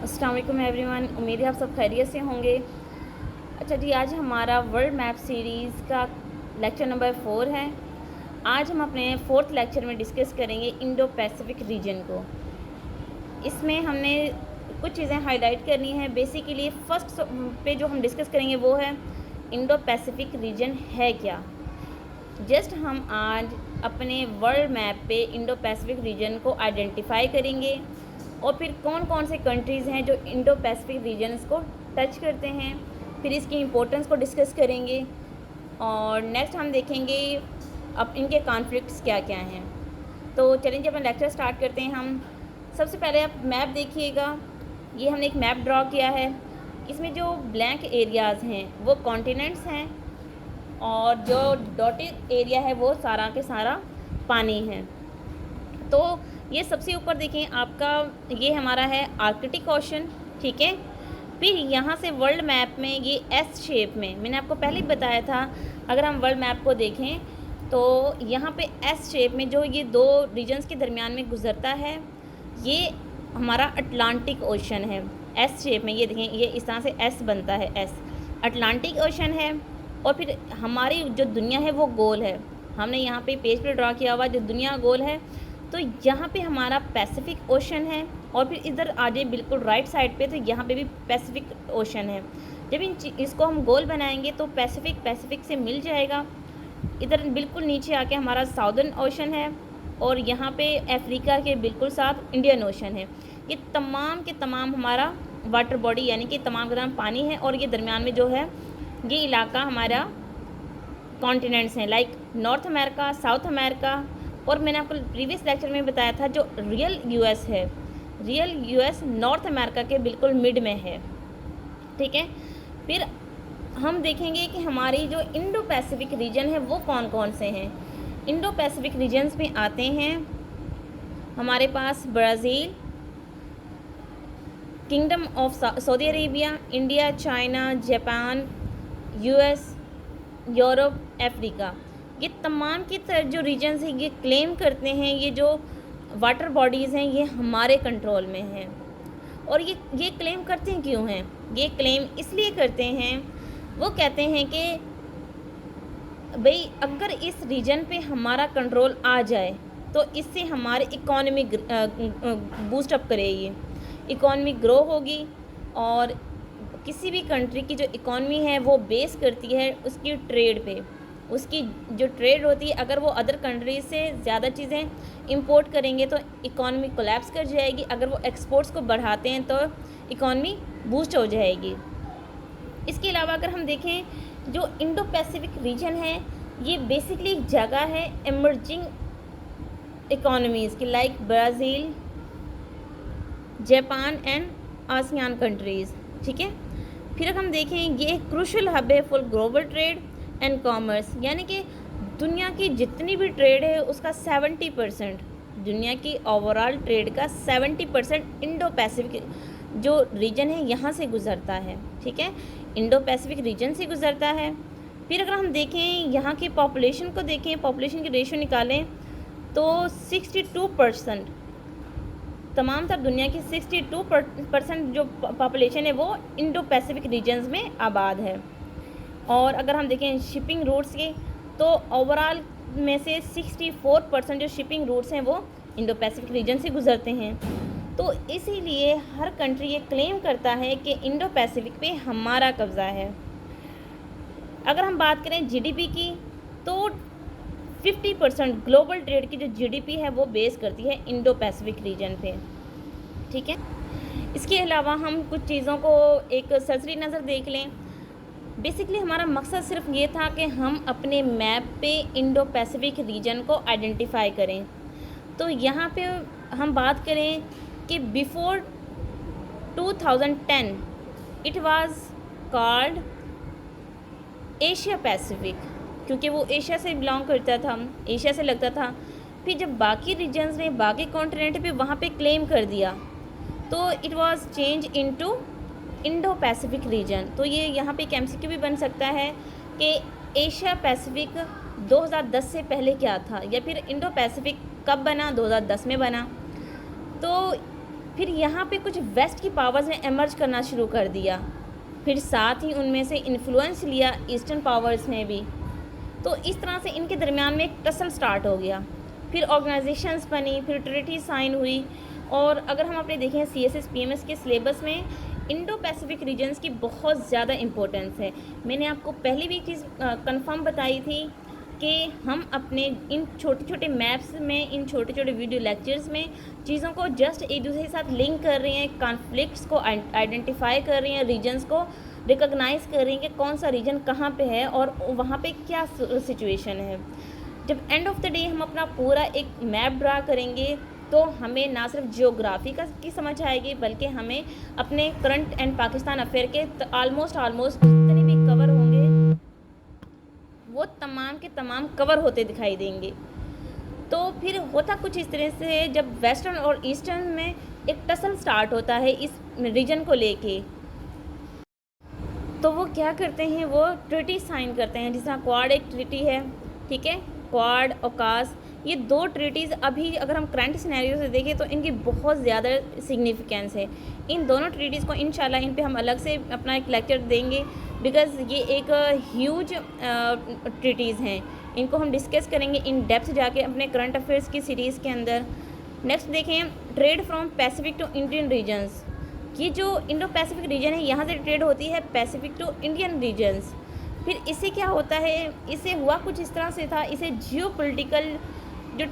अस्सलाम वालेकुम एवरीवन, उम्मीद है आप सब खैरियत से होंगे। अच्छा जी, आज हमारा वर्ल्ड मैप सीरीज़ का लेक्चर नंबर 4 है। आज हम अपने 4th लेक्चर में डिस्कस करेंगे इंडो पैसिफिक रीजन को। इसमें हमने कुछ चीज़ें हाईलाइट करनी है। बेसिकली फर्स्ट पे जो हम डिस्कस करेंगे वो है इंडो पैसिफिक रीजन है क्या। जस्ट हम आज अपने वर्ल्ड मैप पे इंडो पैसिफिक रीजन को आइडेंटिफाई करेंगे और फिर कौन कौन से कंट्रीज़ हैं जो इंडो पैसिफिक रीजन्स को टच करते हैं, फिर इसकी इम्पोर्टेंस को डिस्कस करेंगे और नेक्स्ट हम देखेंगे अब इनके कॉन्फ्लिक्ट्स क्या क्या हैं। तो चलिए अपना लेक्चर स्टार्ट करते हैं। हम सबसे पहले आप मैप देखिएगा। ये हमने एक मैप ड्रॉ किया है। इसमें जो ब्लैंक एरियाज़ हैं वो कॉन्टिनेंट्स हैं और जो डॉटेड एरिया है वो सारा के सारा पानी है। तो ये सबसे ऊपर देखें, आपका ये हमारा है आर्कटिक ओशन, ठीक है। फिर यहाँ से वर्ल्ड मैप में ये एस शेप में, मैंने आपको पहले ही बताया था, अगर हम वर्ल्ड मैप को देखें तो यहाँ पे एस शेप में जो ये दो रीजन्स के दरमियान में गुजरता है ये हमारा अटलांटिक ओशन है। एस शेप में ये देखें, ये इस तरह से एस बनता है, एस अटलांटिक ओशन है। और फिर हमारी जो दुनिया है वो गोल है। हमने यहाँ पे पेज पे ड्रॉ किया हुआ जो दुनिया गोल है। तो यहाँ पे हमारा पैसिफिक ओशन है और फिर इधर आ जाए बिल्कुल राइट साइड पे तो यहाँ पे भी पैसिफिक ओशन है। जब इसको हम गोल बनाएंगे तो पैसिफिक से मिल जाएगा। इधर बिल्कुल नीचे आके हमारा साउदर्न ओशन है और यहाँ पे अफ्रीका के बिल्कुल साथ इंडियन ओशन है। ये तमाम के तमाम हमारा वाटर बॉडी यानी कि तमाम का तमाम पानी है और ये दरमियान में जो है ये इलाका हमारा कॉन्टिनेंट्स हैं, like north America, south America. और मैंने आपको प्रीवियस लेक्चर में बताया था जो रियल यूएस है, रियल यूएस नॉर्थ अमेरिका के बिल्कुल मिड में है, ठीक है। फिर हम देखेंगे कि हमारी जो इंडो पैसिफिक रीजन है वो कौन कौन से हैं। इंडो पैसिफिक रीजन्स में आते हैं हमारे पास Brazil, kingdom of Saudi Arabia, India, China, Japan, US, Europe, Africa. ये तमाम की जो रीजन्स हैं ये क्लेम करते हैं ये जो वाटर बॉडीज़ हैं ये हमारे कंट्रोल में हैं। और ये क्लेम करते हैं क्यों हैं? ये क्लेम इसलिए करते हैं, वो कहते हैं कि भाई अगर इस रीजन पे हमारा कंट्रोल आ जाए तो इससे हमारी इकॉनमी बूस्ट अप करेगी, इकॉनमी ग्रो होगी। और किसी भी कंट्री की जो इकॉनमी है वो बेस करती है उसकी ट्रेड पे। उसकी जो ट्रेड होती है अगर वो अदर कंट्री से ज़्यादा चीज़ें इंपोर्ट करेंगे तो इकॉनमी कोलैप्स कर जाएगी। अगर वो एक्सपोर्ट्स को बढ़ाते हैं तो इकॉनमी बूस्ट हो जाएगी। इसके अलावा अगर हम देखें जो इंडो पैसिफिक रीजन है ये बेसिकली एक जगह है इमर्जिंग इकोनॉमीज़ की, like Brazil, Japan and ASEAN countries, ठीक है। फिर अगर हम देखें ये एक क्रूशल हब है for global trade and commerce, यानी कि दुनिया की जितनी भी ट्रेड है उसका 70%, दुनिया की ओवरऑल ट्रेड का 70% इंडो पैसिफिक जो रीजन है यहाँ से गुज़रता है, ठीक है, इंडो पैसिफिक रीजन से गुज़रता है। फिर अगर हम देखें यहाँ की पॉपुलेशन को देखें, पॉपुलेशन की रेशो निकालें तो 62%, तमाम तर दुनिया की 62% जो पॉपुलेशन है वो इंडो पैसिफिक रीजन्स में आबाद है। और अगर हम देखें शिपिंग रूट्स के तो ओवरऑल में से 64% जो शिपिंग रूट्स हैं वो इंडो पैसिफिक रीजन से गुजरते हैं। तो इसीलिए हर कंट्री ये क्लेम करता है कि इंडो पैसिफिक पे हमारा कब्ज़ा है। अगर हम बात करें जीडीपी की तो 50% ग्लोबल ट्रेड की जो जीडीपी है वो बेस करती है इंडो पैसिफिक रीजन पे, ठीक है। इसके अलावा हम कुछ चीज़ों को एक सरसरी नज़र देख लें। बेसिकली हमारा मकसद सिर्फ ये था कि हम अपने मैप पे इंडो पैसिफिक रीजन को आइडेंटिफाई करें। तो यहाँ पे हम बात करें कि before 2010 it was called Asia Pacific, क्योंकि वो एशिया से बिलोंग करता था, एशिया से लगता था। फिर जब बाकी रीजन्स ने बाकी कॉन्टिनेंट पे वहाँ पे क्लेम कर दिया तो it was change into Indo Pacific region. तो ये यहाँ पे एक एमसीक्यू भी बन सकता है कि एशिया पैसिफिक 2010 से पहले क्या था, या फिर इंडो पैसिफिक कब बना, 2010 में बना। तो फिर यहाँ पे कुछ वेस्ट की पावर्स ने एमर्ज करना शुरू कर दिया, फिर साथ ही उनमें से इन्फ्लुएंस लिया ईस्टर्न पावर्स ने भी। तो इस तरह से इनके दरमियान में एक टसल स्टार्ट हो गया, फिर ऑर्गेनाइजेशंस बनी, फिर ट्रीटी साइन हुई। और अगर हम अपने देखें CSS PMS के सिलेबस में इंडो पैसिफिक रीजन्स की बहुत ज़्यादा इम्पोर्टेंस है। मैंने आपको पहले भी चीज़ कंफर्म बताई थी कि हम अपने इन छोटे छोटे मैप्स में, इन छोटे छोटे वीडियो लेक्चर्स में चीज़ों को जस्ट एक दूसरे के साथ लिंक कर रहे हैं, कॉन्फ्लिक्ट्स को आइडेंटिफाई कर रहे हैं, रीजन्स को रिकॉग्नाइज़ कर रही हैं कि कौन सा रीजन कहाँ पे है और वहाँ पे क्या सिचुएशन है। जब एंड ऑफ द डे हम अपना पूरा एक मैप ड्रा करेंगे तो हमें ना सिर्फ जियोग्राफी की समझ आएगी, बल्कि हमें अपने करंट एंड पाकिस्तान अफेयर के ऑलमोस्ट जितने भी कवर होंगे वो तमाम के तमाम कवर होते दिखाई देंगे। तो फिर होता कुछ इस तरह से, जब वेस्टर्न और ईस्टर्न में एक टसल स्टार्ट होता है इस रीजन को लेके, तो वो क्या करते हैं, वो ट्रीटी साइन करते हैं। जिस तरह क्वाड एक ट्रीटी है, ठीक है, क्वाड ओकास, ये 2 ट्रीटीज़ अभी अगर हम करंट सिनेरियो से देखें तो इनकी बहुत ज़्यादा सिग्निफिकेंस है। इन दोनों ट्रीटीज़ को इंशाल्लाह इन पे हम अलग से अपना एक लेक्चर देंगे, बिकॉज़ ये एक ह्यूज ट्रीटीज़ हैं। इनको हम डिस्कस करेंगे इन डेप्थ जाके अपने करंट अफेयर्स की सीरीज़ के अंदर। नेक्स्ट देखें, trade from Pacific to Indian regions. ये जो इंडो पैसिफिक रीजन है, यहाँ से ट्रेड होती है पैसिफिक टू इंडियन रीजन्स। फिर इससे क्या होता है, इससे हुआ कुछ इस तरह से था, इसे जियोपॉलिटिकल जो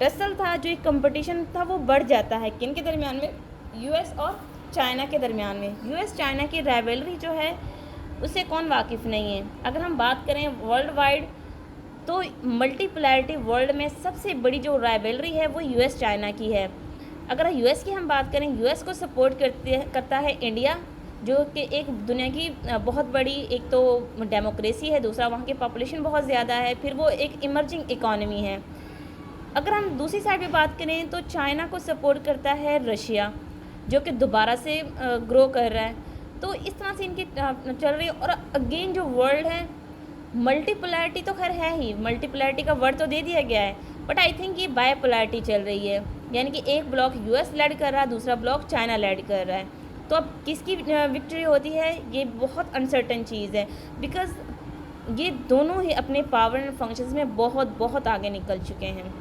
टसल था, जो एक कंपटीशन था, वो बढ़ जाता है किन के दरमियान में, US और चाइना के दरमियान में। US चाइना की राइवलरी जो है उससे कौन वाकिफ़ नहीं है। अगर हम बात करें वर्ल्ड वाइड तो मल्टीपोलैरिटी वर्ल्ड में सबसे बड़ी जो राइवलरी है वो US चाइना की है। अगर US की हम बात करें, US को सपोर्ट करता है इंडिया, जो कि एक दुनिया की बहुत बड़ी, एक तो डेमोक्रेसी है, दूसरा वहाँ की पॉपुलेशन बहुत ज़्यादा है, फिर वो एक इमर्जिंग इकॉनमी है। अगर हम दूसरी साइड पे बात करें तो चाइना को सपोर्ट करता है रशिया, जो कि दोबारा से ग्रो कर रहा है। तो इस तरह से इनकी चल रही है। और अगेन जो वर्ल्ड है, मल्टीपोलैरिटी तो खैर है ही, मल्टीपोलैरिटी का वर्ड तो दे दिया गया है, बट आई थिंक ये बायपोलैरिटी चल रही है, यानी कि एक ब्लॉक US लेड कर रहा है, दूसरा ब्लॉक चाइना लेड कर रहा है। तो अब किसकी विक्ट्री होती है, ये बहुत अनसर्टन चीज़ है, बिकॉज़ ये दोनों ही अपने पावर एंड फंक्शंस में बहुत आगे निकल चुके हैं।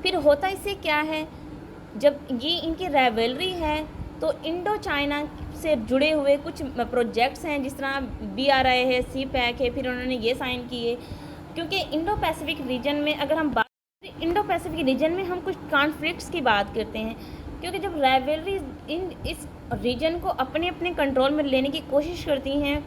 फिर होता इससे क्या है, जब ये इनकी राइवलरी है तो इंडो चाइना से जुड़े हुए कुछ प्रोजेक्ट्स हैं, जिस तरह BRI है, CPEC है, फिर उन्होंने ये साइन किए। क्योंकि इंडो पैसिफिक रीजन में अगर हम बात करें, इंडो पैसिफिक रीजन में हम कुछ कॉन्फ्लिक्ट्स की बात करते हैं, क्योंकि जब राइवलरी इस रीजन को अपने कंट्रोल में लेने की कोशिश करती हैं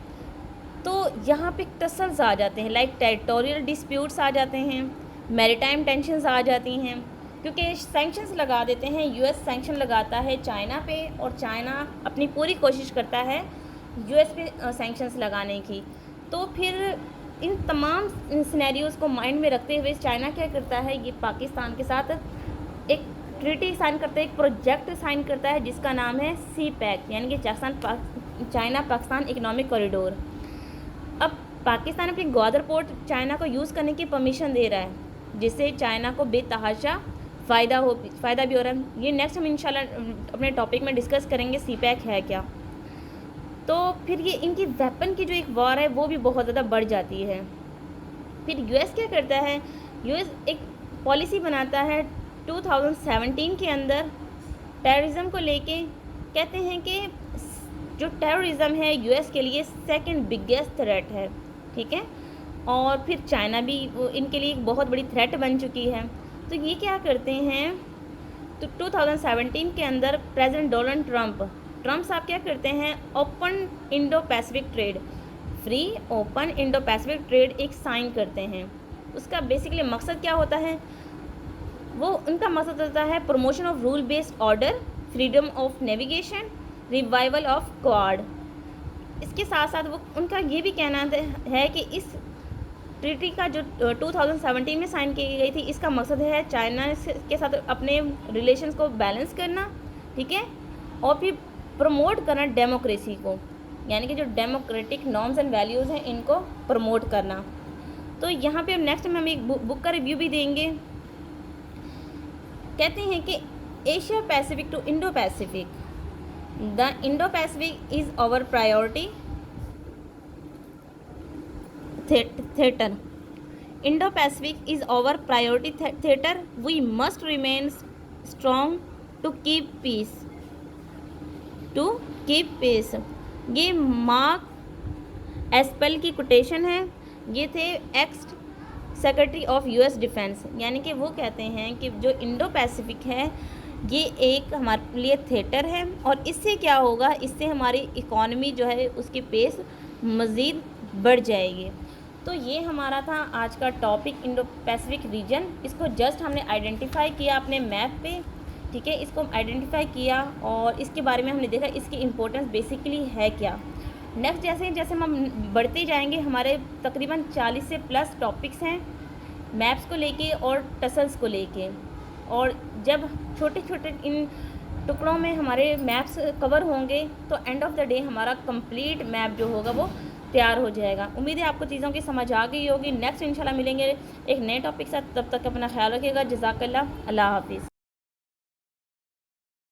तो यहाँ पे टसल्स आ जाते हैं, लाइक टेरिटोरियल डिस्प्यूट्स आ जाते हैं, मैरीटाइम टेंशन्स आ जाती हैं, क्योंकि सैंक्शंस लगा देते हैं। US सैंक्शन लगाता है चाइना पे और चाइना अपनी पूरी कोशिश करता है US पे सैंक्शंस लगाने की। तो फिर इन तमाम सिनेरियोज़ को माइंड में रखते हुए चाइना क्या करता है, ये पाकिस्तान के साथ एक ट्रीटी साइन करता है, एक प्रोजेक्ट साइन करता है जिसका नाम है CPEC, यानी कि चाइना पाकिस्तान इकनॉमिक कॉरिडोर। अब पाकिस्तान अपनी ग्वादर पोर्ट चाइना को यूज़ करने की परमिशन दे रहा है, जिससे चाइना को बेतहाशा फ़ायदा भी हो रहा है। ये नेक्स्ट हम इंशाल्लाह अपने टॉपिक में डिस्कस करेंगे CPEC है क्या। तो फिर ये इनकी वेपन की जो एक वॉर है वो भी बहुत ज़्यादा बढ़ जाती है। फिर US क्या करता है, US एक पॉलिसी बनाता है 2017 के अंदर टेररिज्म को लेके। कहते हैं कि जो टेररिज्म है US के लिए सेकंड बिगेस्ट थ्रेट है, ठीक है, और फिर चाइना भी इनके लिए एक बहुत बड़ी थ्रेट बन चुकी है। तो ये क्या करते हैं, तो 2017 के अंदर प्रेसिडेंट डोनाल्ड ट्रम्प साहब क्या करते हैं, open Indo Pacific trade, free open Indo Pacific trade एक साइन करते हैं। उसका बेसिकली मकसद क्या होता है, वो उनका मकसद होता है promotion of rule based order, freedom of navigation, revival of quad. इसके साथ साथ वो उनका ये भी कहना है कि इस ट्रीटी का जो 2017 में साइन की गई थी, इसका मकसद है चाइना के साथ अपने रिलेशंस को बैलेंस करना, ठीक है, और फिर प्रमोट करना डेमोक्रेसी को, यानी कि जो डेमोक्रेटिक नॉर्म्स एंड वैल्यूज़ हैं इनको प्रमोट करना। तो यहाँ पे नेक्स्ट में हम एक बुक का रिव्यू भी देंगे। कहते हैं कि Asia Pacific to Indo Pacific, the Indo Pacific is our priority theater. Indo-Pacific is our priority theater. We must remain strong to keep peace. ये मार्क एस्पेल की कोटेशन है। ये थे x secretary of US defence, यानी कि वो कहते हैं कि जो इंडो पैसिफिक है ये एक हमारे लिए थिएटर है और इससे क्या होगा, इससे हमारी इकॉनमी जो है उसकी पेस मज़ीद बढ़ जाएगी। तो ये हमारा था आज का टॉपिक इंडो पैसिफिक रीजन। इसको जस्ट हमने आइडेंटिफाई किया अपने मैप पे, ठीक है, इसको आइडेंटिफाई किया और इसके बारे में हमने देखा इसकी इम्पोर्टेंस बेसिकली है क्या। नेक्स्ट जैसे जैसे हम बढ़ते जाएंगे, हमारे तकरीबन 40 से प्लस टॉपिक्स हैं मैप्स को लेके और टसल्स को लेके, और जब छोटे छोटे इन टुकड़ों में हमारे मैप्स कवर होंगे तो एंड ऑफ द डे हमारा कंप्लीट मैप जो होगा वो तैयार हो जाएगा। उम्मीद है आपको चीज़ों की समझ आ गई होगी। नेक्स्ट इंशाल्लाह मिलेंगे एक नए टॉपिक साथ, तब तक अपना ख्याल रखिएगा। जज़ाकल्लाह, अल्लाह हाफिज़।